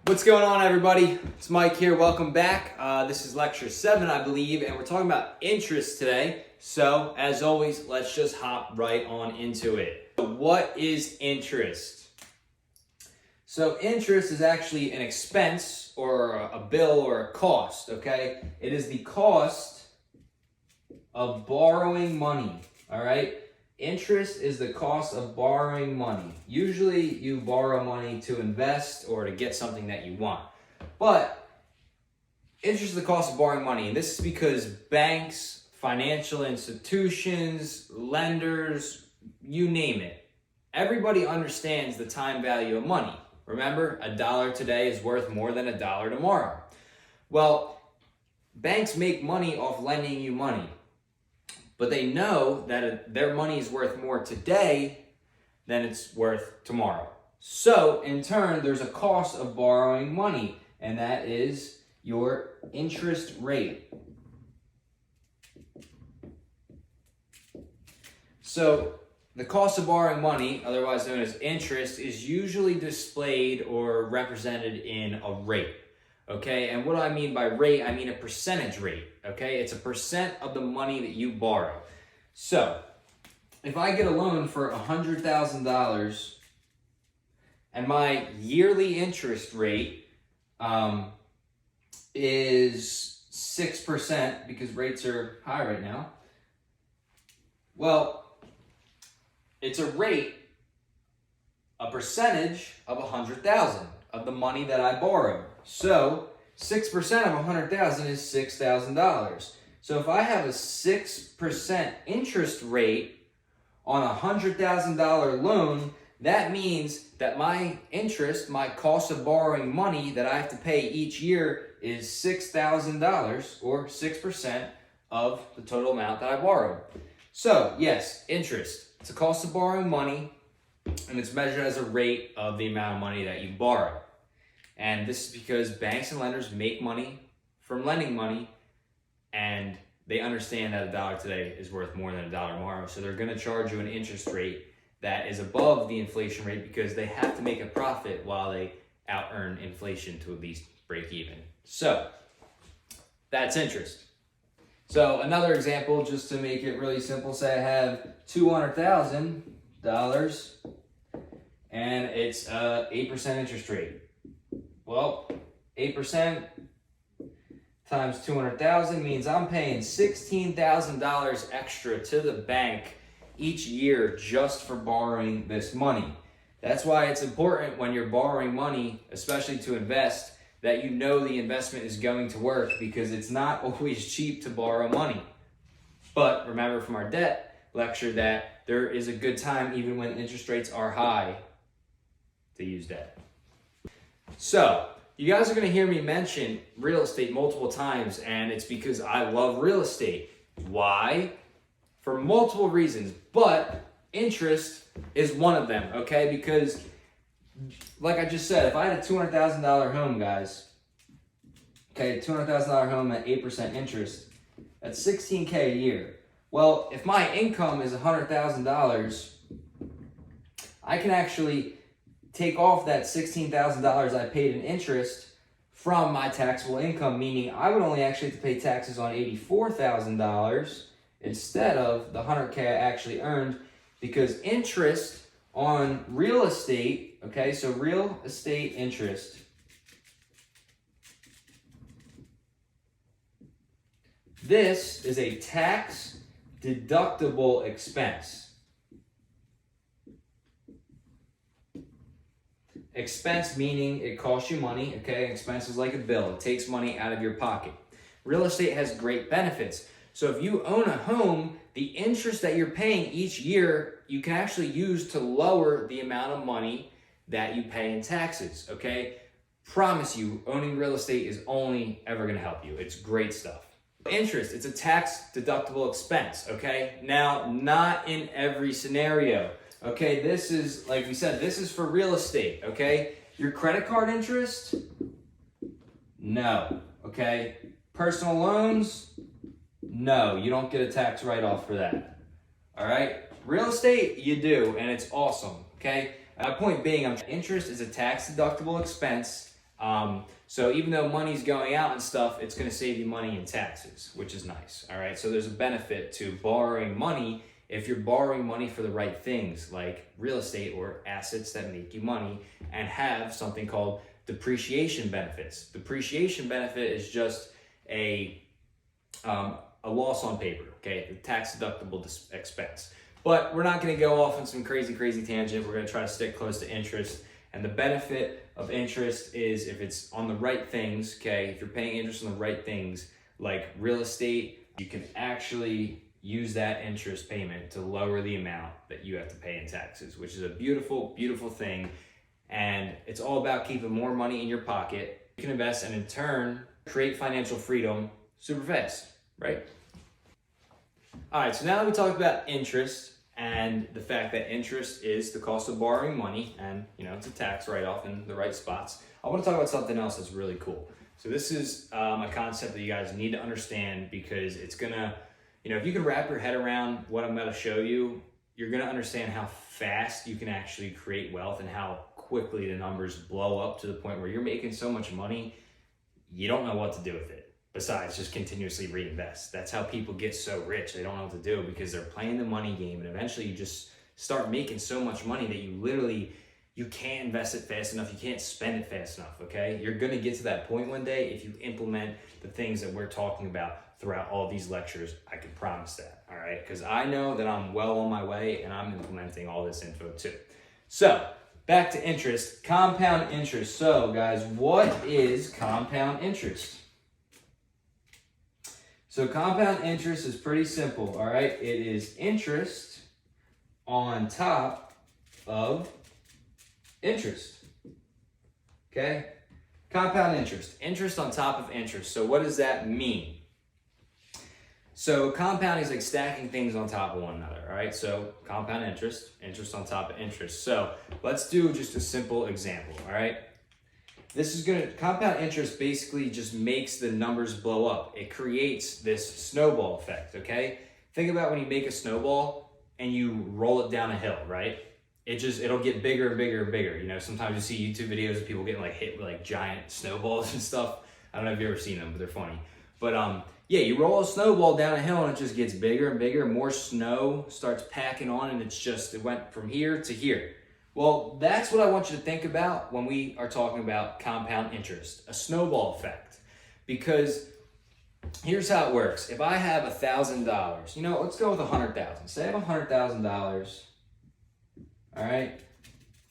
What's going on, everybody? It's Mike here. Welcome back. This is lecture 7, I believe, and we're talking about interest today. So, as always, let's just hop right on into it. What is interest? So, interest is actually an expense or a bill or a cost, okay? It is the cost of borrowing money, all right? Interest is the cost of borrowing money. Usually you borrow money to invest or to get something that you want. But interest is the cost of borrowing money. And this is because banks, financial institutions, lenders, you name it. Everybody understands the time value of money. Remember, $1 today is worth more than $1 tomorrow. Well, banks make money off lending you money. But they know that their money is worth more today than it's worth tomorrow. So, in turn, there's a cost of borrowing money, and that is your interest rate. So, the cost of borrowing money, otherwise known as interest, is usually displayed or represented in a rate. Okay, and what do I mean by rate? I mean a percentage rate, okay? It's a percent of the money that you borrow. So, if I get a loan for $100,000 and my yearly interest rate is 6% because rates are high right now, well, it's a rate, a percentage of $100,000 of the money that I borrowed. So 6% of $100,000 is $6,000. So if I have a 6% interest rate on a $100,000 loan, that means that my interest, my cost of borrowing money that I have to pay each year is $6,000 or 6% of the total amount that I borrowed. So yes, interest. It's a cost of borrowing money, and it's measured as a rate of the amount of money that you borrow. And this is because banks and lenders make money from lending money, and they understand that $1 today is worth more than $1 tomorrow. So they're going to charge you an interest rate that is above the inflation rate because they have to make a profit while they out-earn inflation to at least break even. So that's interest. So another example, just to make it really simple, say I have $200,000 and it's 8% interest rate. Well, 8% times 200,000 means I'm paying $16,000 extra to the bank each year just for borrowing this money. That's why it's important when you're borrowing money, especially to invest, that you know the investment is going to work, because it's not always cheap to borrow money. But remember from our debt lecture that there is a good time, even when interest rates are high, to use debt. So, you guys are going to hear me mention real estate multiple times, and it's because I love real estate. Why? For multiple reasons, but interest is one of them, okay? Because, like I just said, if I had a $200,000 home, guys, okay, $200,000 home at 8% interest, that's $16K a year. Well, if my income is $100,000, I can actually take off that $16,000 I paid in interest from my taxable income, meaning I would only actually have to pay taxes on $84,000 instead of the $100K I actually earned, because interest on real estate, okay, so real estate interest, this is a tax deductible expense. Expense meaning it costs you money, okay? Expense is like a bill. It takes money out of your pocket. Real estate has great benefits. So if you own a home, the interest that you're paying each year, you can actually use to lower the amount of money that you pay in taxes, okay? Promise you, owning real estate is only ever gonna help you. It's great stuff. Interest, it's a tax deductible expense, okay? Now, not in every scenario. Okay, this is, like we said, this is for real estate, okay? Your credit card interest? No, okay? Personal loans? No, you don't get a tax write-off for that, all right? Real estate, you do, and it's awesome, okay? My point being, interest is a tax-deductible expense. So even though money's going out and stuff, it's going to save you money in taxes, which is nice. All right. So there's a benefit to borrowing money if you're borrowing money for the right things, like real estate or assets that make you money and have something called depreciation benefits. Depreciation benefit is just a loss on paper, okay? The tax deductible expense. But we're not going to go off on some crazy tangent. We're going to try to stick close to interest. And the benefit of interest is if it's on the right things, okay? If you're paying interest on the right things, like real estate, you can actually use that interest payment to lower the amount that you have to pay in taxes, which is a beautiful thing. And it's all about keeping more money in your pocket. You can invest and in turn create financial freedom super fast, right? All right, so now that we talked about interest and the fact that interest is the cost of borrowing money and, you know, it's a tax write-off in the right spots, I want to talk about something else that's really cool. So this is a concept that you guys need to understand because it's gonna, you know, if you can wrap your head around what I'm about to show you, you're gonna understand how fast you can actually create wealth and how quickly the numbers blow up to the point where you're making so much money, you don't know what to do with it besides just continuously reinvest. That's how people get so rich. They don't know what to do because they're playing the money game, and eventually you just start making so much money that you can't invest it fast enough. You can't spend it fast enough, okay? You're gonna get to that point one day if you implement the things that we're talking about throughout all these lectures. I can promise that, all right? Because I know that I'm well on my way and I'm implementing all this info too. So back to interest, compound interest. So guys, what is compound interest? So compound interest is pretty simple, all right? It is interest on top of interest, okay? Compound interest, interest on top of interest. So what does that mean? So compounding is like stacking things on top of one another, all right? So compound interest, interest on top of interest. So let's do just a simple example, all right? Compound interest basically just makes the numbers blow up. It creates this snowball effect, okay? Think about when you make a snowball and you roll it down a hill, right? It'll get bigger and bigger and bigger. You know, sometimes you see YouTube videos of people getting like hit with like giant snowballs and stuff. I don't know if you've ever seen them, but they're funny. But yeah, you roll a snowball down a hill and it just gets bigger and bigger. More snow starts packing on and it went from here to here. Well, that's what I want you to think about when we are talking about compound interest, a snowball effect. Because here's how it works. If I have $1,000, you know, let's go with 100,000. Say I have $100,000, all right?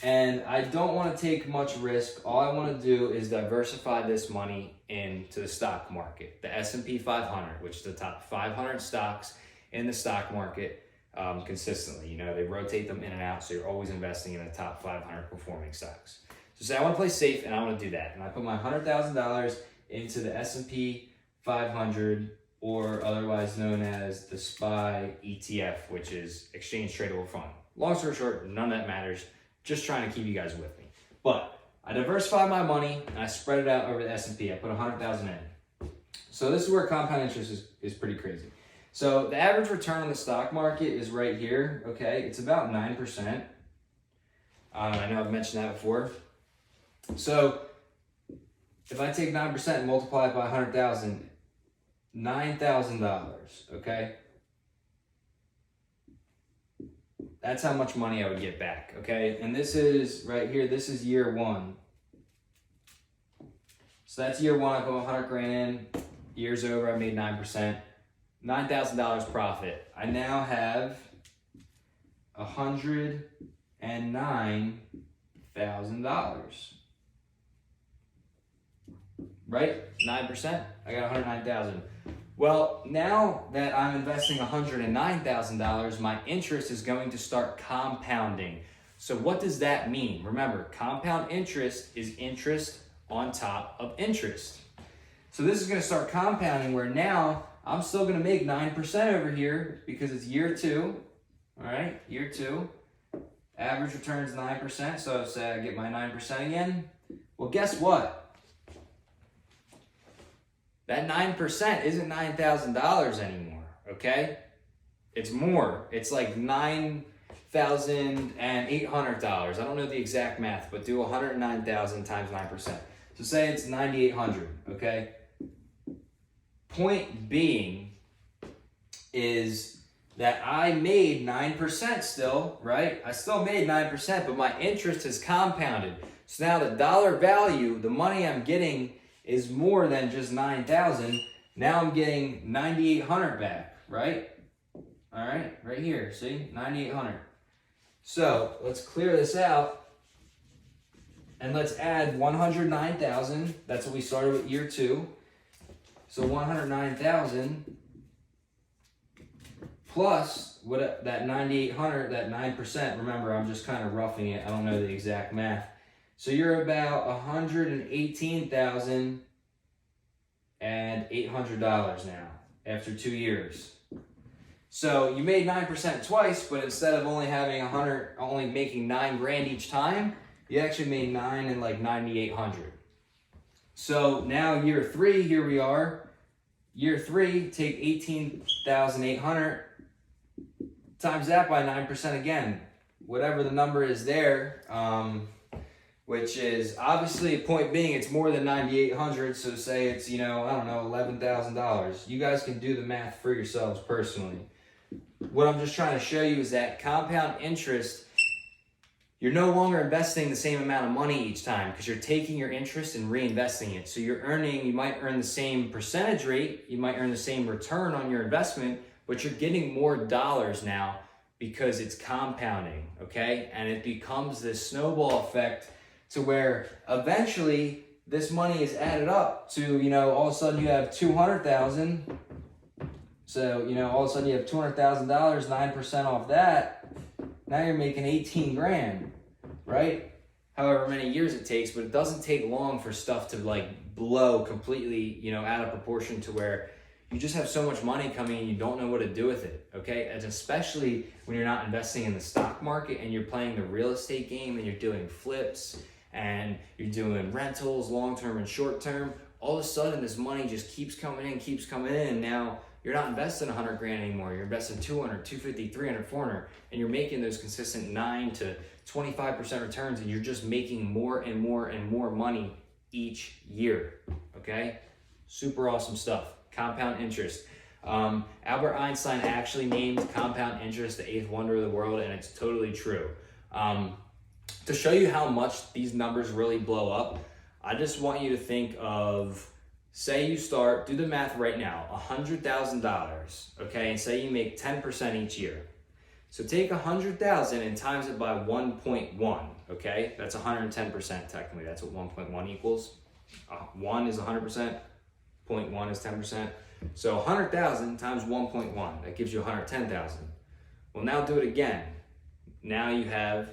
And I don't want to take much risk. All I want to do is diversify this money into the stock market, the S&P 500, which is the top 500 stocks in the stock market. Consistently, you know, they rotate them in and out, so you're always investing in the top 500 performing stocks. So say I want to play safe and I want to do that, and I put my $100,000 into the S&P 500, or otherwise known as the SPY ETF, which is Exchange Tradable Fund. Long story short, none of that matters. Just trying to keep you guys with me. But I diversify my money and I spread it out over the S&P. I put 100,000 in. So this is where compound interest is pretty crazy. So the average return on the stock market is right here, okay? It's about 9%. I know I've mentioned that before. So if I take 9% and multiply it by 100,000, $9,000, okay? That's how much money I would get back, okay? And this is right here, this is year one. So that's year one, I put 100 grand in. Year's over, I made 9%. $9,000 profit. I now have $109,000. Right? 9%. I got 109,000. Well, now that I'm investing $109,000, my interest is going to start compounding. So what does that mean? Remember, compound interest is interest on top of interest. So this is going to start compounding where now I'm still going to make 9% over here because it's year two. All right, year two. Average return is 9%. So say I get my 9% again. Well, guess what? That 9% isn't $9,000 anymore, okay? It's more. It's like $9,800. I don't know the exact math, but do 109,000 times 9%. So say it's 9,800, okay? Point being is that I made 9% still, right? I still made 9%, but my interest has compounded. So now the dollar value, the money I'm getting is more than just 9,000. Now I'm getting 9,800 back, right? All right, right here, see, 9,800. So let's clear this out and let's add 109,000. That's what we started with year 2. So 109,000 plus what that 9,800, that 9%. Remember, I'm just kind of roughing it. I don't know the exact math. So you're about $118,800 now after 2 years. So you made 9% twice, but instead of only having only making $9,000 each time, you actually made 9 and like 9,800. So now year 3, here we are. Year 3, take 18,800 times that by 9% again. Whatever the number is there, which is obviously, point being, it's more than 9,800. So say it's, I don't know, $11,000. You guys can do the math for yourselves personally. What I'm just trying to show you is that compound interest, you're no longer investing the same amount of money each time because you're taking your interest and reinvesting it. So you might earn the same percentage rate, you might earn the same return on your investment, but you're getting more dollars now because it's compounding, okay? And it becomes this snowball effect to where eventually this money is added up to, all of a sudden you have 200,000. So, all of a sudden you have $200,000, 9% off that. Now you're making 18,000, right? However many years it takes, but it doesn't take long for stuff to like blow completely, out of proportion to where you just have so much money coming and you don't know what to do with it, okay? And especially when you're not investing in the stock market and you're playing the real estate game and you're doing flips and you're doing rentals, long-term and short-term, all of a sudden this money just keeps coming in, and now you're not investing 100,000 anymore. You're investing 200, 250, 300, 400, and you're making those consistent 9 to 25% returns, and you're just making more and more and more money each year, okay? Super awesome stuff. Compound interest. Albert Einstein actually named compound interest the 8th wonder of the world, and it's totally true. To show you how much these numbers really blow up, I just want you to think of, say you do the math right now, $100,000, okay? And say you make 10% each year. So take 100,000 and times it by 1.1, okay? That's 110% technically. That's what 1.1 equals. 1 is 100%, 0.1 is 10%. So 100,000 times 1.1, that gives you 110,000. Well, now do it again. Now you have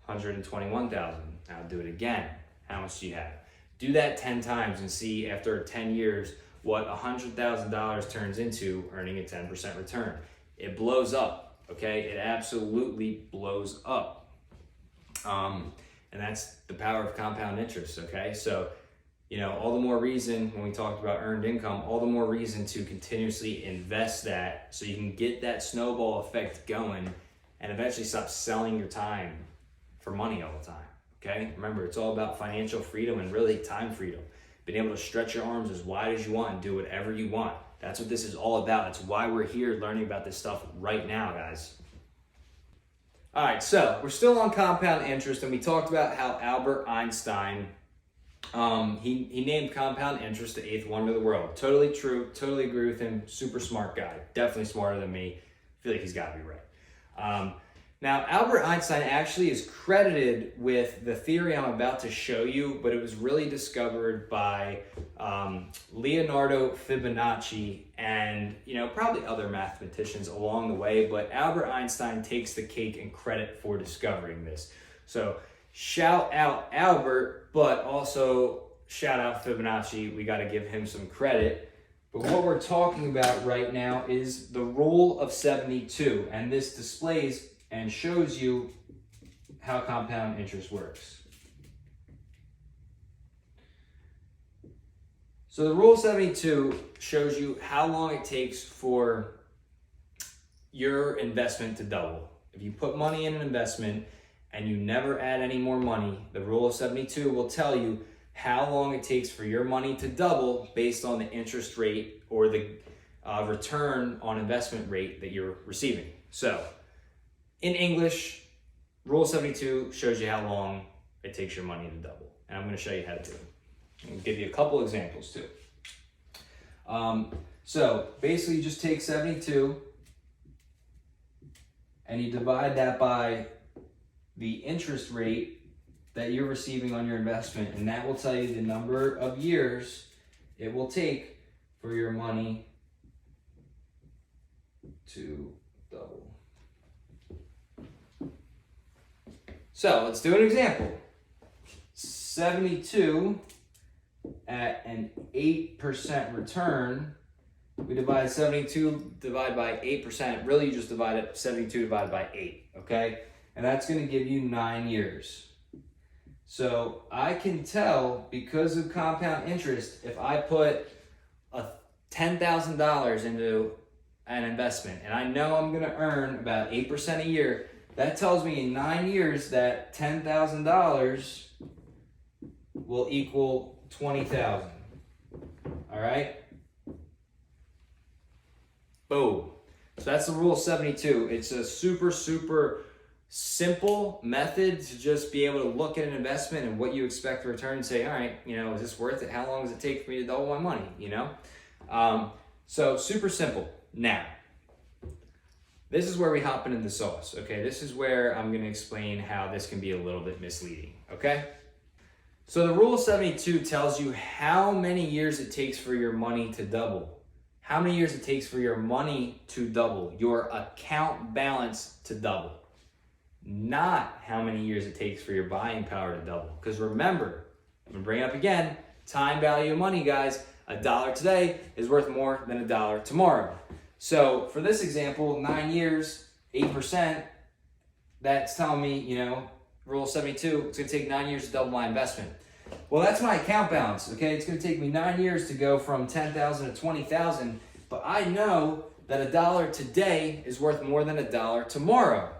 121,000. Now do it again. How much do you have? Do that 10 times and see after 10 years what $100,000 turns into earning a 10% return. It blows up, okay? It absolutely blows up. And that's the power of compound interest, okay? So, all the more reason, when we talked about earned income, all the more reason to continuously invest that so you can get that snowball effect going and eventually stop selling your time for money all the time. Okay, remember, it's all about financial freedom and really time freedom. Being able to stretch your arms as wide as you want and do whatever you want. That's what this is all about. That's why we're here learning about this stuff right now, guys. All right, so we're still on compound interest, and we talked about how Albert Einstein, he named compound interest the 8th wonder of the world. Totally true, totally agree with him. Super smart guy, definitely smarter than me. I feel like he's got to be right. Now, Albert Einstein actually is credited with the theory I'm about to show you, but it was really discovered by Leonardo Fibonacci and, probably other mathematicians along the way, but Albert Einstein takes the cake and credit for discovering this. So shout out Albert, but also shout out Fibonacci. We got to give him some credit. But what we're talking about right now is the rule of 72, and this displays and shows you how compound interest works. So the rule of 72 shows you how long it takes for your investment to double. If you put money in an investment and you never add any more money, the rule of 72 will tell you how long it takes for your money to double based on the interest rate or the return on investment rate that you're receiving. So in English, Rule 72 shows you how long it takes your money to double. And I'm going to show you how to do it. I'll give you a couple examples too. So basically you just take 72 and you divide that by the interest rate that you're receiving on your investment, and that will tell you the number of years it will take for your money to double. So let's do an example. 72 at an 8% return. We divide 72 divided by 8%. Really, you just divide it 72 divided by 8, okay? And that's going to give you 9 years. So I can tell, because of compound interest, if I put $10,000 into an investment and I know I'm going to earn about 8% a year, that tells me in 9 years that $10,000 will equal $20,000. All right? Boom. So that's the rule of 72. It's a super simple method to just be able to look at an investment and what you expect to return and say, all right, is this worth it? How long does it take for me to double my money, So super simple. Now, this is where we hop into the sauce, okay? This is where I'm going to explain how this can be a little bit misleading, okay? So the rule of 72 tells you how many years it takes for your money to double. How many years it takes for your money to double, your account balance to double. Not how many years it takes for your buying power to double. Because remember, I'm going to bring it up again, time value of money, guys. $1 today is worth more than $1 tomorrow. So for this example, 9 years, 8%, that's telling me, rule 72, it's going to take 9 years to double my investment. Well, that's my account balance, okay? It's going to take me 9 years to go from $10,000 to $20,000, but I know that $1 today is worth more than $1 tomorrow.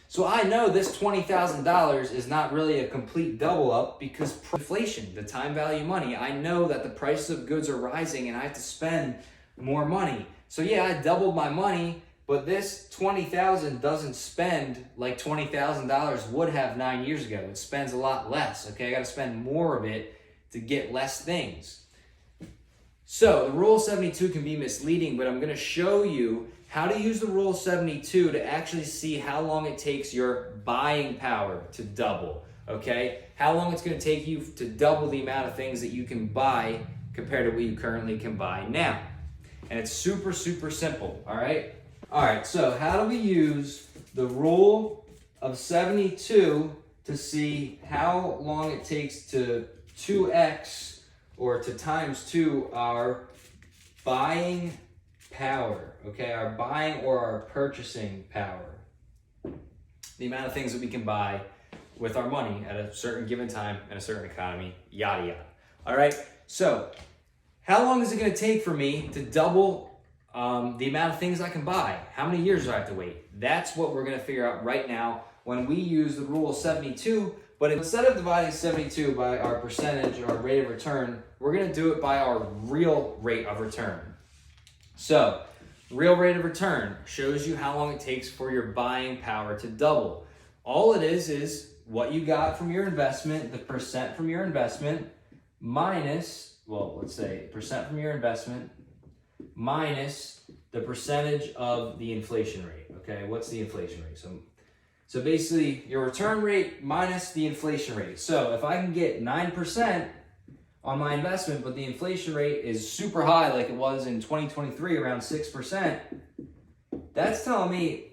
So I know this $20,000 is not really a complete double up because inflation, the time value of money, I know that the prices of goods are rising and I have to spend more money. So yeah, I doubled my money, but this $20,000 doesn't spend like $20,000 would have 9 years ago. It spends a lot less, okay? I gotta spend more of it to get less things. So the rule of 72 can be misleading, but I'm gonna show you how to use the rule of 72 to actually see how long it takes your buying power to double, okay? How long it's gonna take you to double the amount of things that you can buy compared to what you currently can buy now. And it's super simple, all right? All right, so how do we use the rule of 72 to see how long it takes to 2x or to times 2 our buying power, okay? Our buying or our purchasing power. The amount of things that we can buy with our money at a certain given time in a certain economy, yada yada. All right, so how long is it gonna take for me to double the amount of things I can buy? How many years do I have to wait? That's what we're gonna figure out right now when we use the rule of 72, but instead of dividing 72 by our percentage or our rate of return, we're gonna do it by our real rate of return. So, real rate of return shows you how long it takes for your buying power to double. All it is what you got from your investment, the percent from your investment, minus, well, let's say percent from your investment, minus the percentage of the inflation rate, okay? What's the inflation rate? So basically, your return rate minus the inflation rate. So if I can get 9% on my investment, but the inflation rate is super high like it was in 2023, around 6%, that's telling me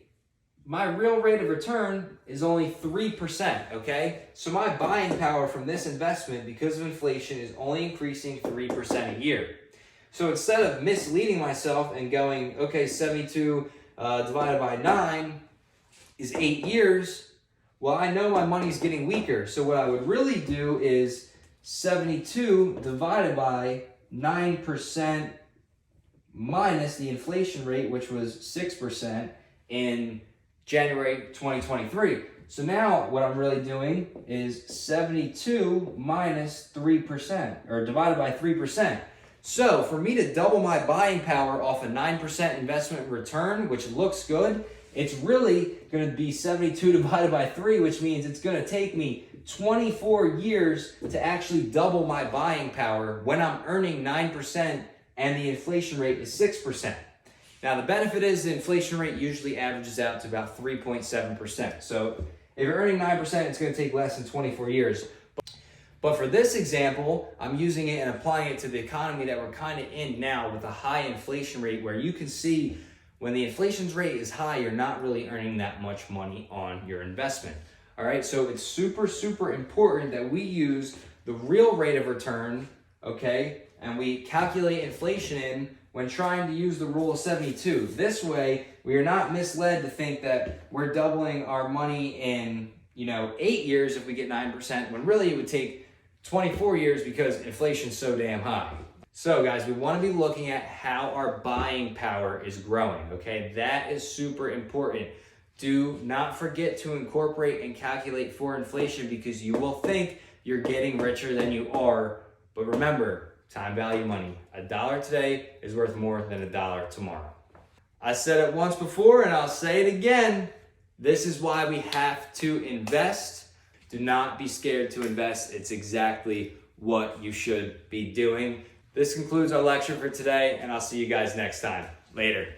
my real rate of return is only 3%, okay? So my buying power from this investment, because of inflation, is only increasing 3% a year. So instead of misleading myself and going, okay, 72 divided by 9 is 8 years, well, I know my money's getting weaker. So what I would really do is 72 divided by 9% minus the inflation rate, which was 6% in January 2023. So now what I'm really doing is 72 minus 3%, or divided by 3%. So for me to double my buying power off a 9% investment return, which looks good, it's really going to be 72 divided by 3, which means it's going to take me 24 years to actually double my buying power when I'm earning 9% and the inflation rate is 6%. Now the benefit is the inflation rate usually averages out to about 3.7%. So if you're earning 9%, it's going to take less than 24 years. But for this example, I'm using it and applying it to the economy that we're kind of in now with a high inflation rate, where you can see when the inflation rate is high, you're not really earning that much money on your investment. All right, so it's super, super important that we use the real rate of return, okay, and we calculate inflation in when trying to use the rule of 72. This way, we are not misled to think that we're doubling our money in, 8 years if we get 9%, when really it would take 24 years because inflation's so damn high. So guys, we want to be looking at how our buying power is growing, okay? That is super important. Do not forget to incorporate and calculate for inflation, because you will think you're getting richer than you are. But remember, time value money. $1 today is worth more than $1 tomorrow. I said it once before and I'll say it again. This is why we have to invest. Do not be scared to invest. It's exactly what you should be doing. This concludes our lecture for today, and I'll see you guys next time. Later.